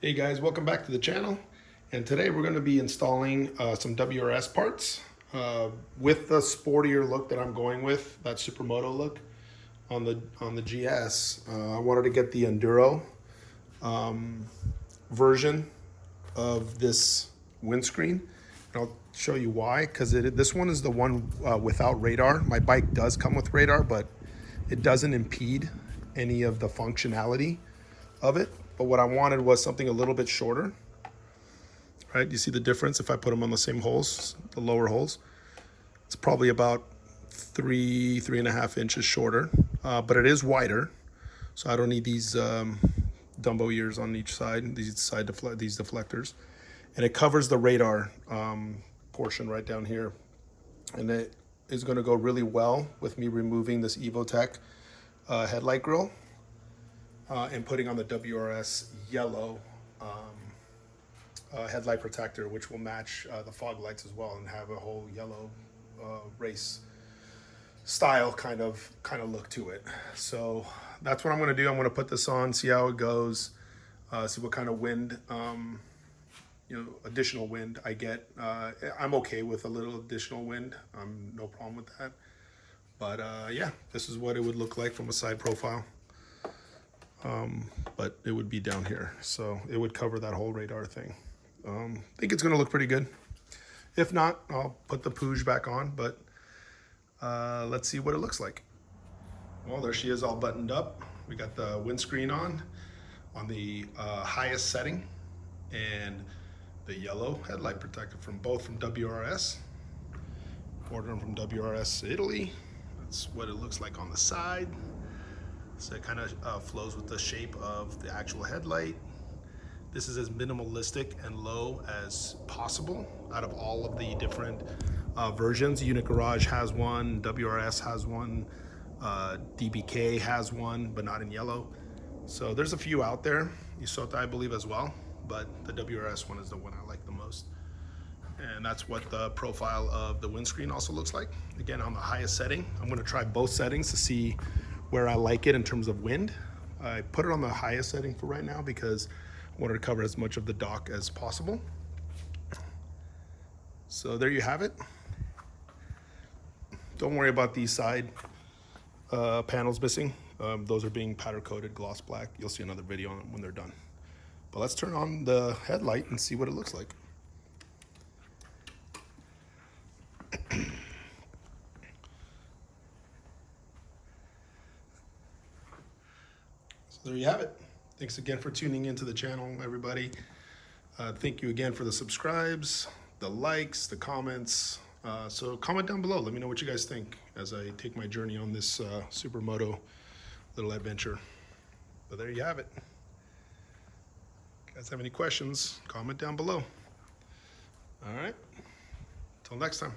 Hey guys, welcome back to the channel. And today we're going to be installing some WRS parts with the sportier look that I'm going with, that supermoto look on the GS. I wanted to get the Enduro version of this windscreen. And I'll show you why, because this one is the one without radar. My bike does come with radar, but it doesn't impede any of the functionality of it. But what I wanted was something a little bit shorter, right? You see the difference if I put them on the same holes, the lower holes. It's probably about 3.5 inches shorter, but it is wider. So I don't need these Dumbo ears on each side, these deflectors. And it covers the radar portion right down here. And it is gonna go really well with me removing this Evotech headlight grill. And putting on the WRS yellow headlight protector, which will match the fog lights as well and have a whole yellow race style kind of look to it. So that's what I'm going to do. I'm going to put this on, see how it goes, see what kind of wind, additional wind I get. I'm okay with a little additional wind. No problem with that. But yeah, this is what it would look like from a side profile. But it would be down here, so it would cover that whole radar thing. I think it's gonna look pretty good. If not, I'll put the Pooge back on, but let's see what it looks like. Well, there she is, all buttoned up. We got the windscreen on the highest setting, and the yellow headlight protector from WRS. Ordered them from WRS Italy. That's what it looks like on the side. So it kind of flows with the shape of the actual headlight. This is as minimalistic and low as possible out of all of the different versions. Unit Garage has one, WRS has one, DBK has one, but not in yellow. So there's a few out there. Isota, I believe, as well, but the WRS one is the one I like the most. And that's what the profile of the windscreen also looks like. Again, on the highest setting. I'm gonna try both settings to see where I like it in terms of wind. I put it on the highest setting for right now because I wanted to cover as much of the dock as possible. So there you have it. Don't worry about these side panels missing. Those are being powder coated gloss black. You'll see another video on them when they're done. But let's turn on the headlight and see what it looks like. So there you have it. Thanks again for tuning into the channel, everybody. Thank you again for the subscribes, the likes, the comments. So comment down below. Let me know what you guys think as I take my journey on this supermoto little adventure. But there you have it. If you guys have any questions, comment down below. All right. Till next time.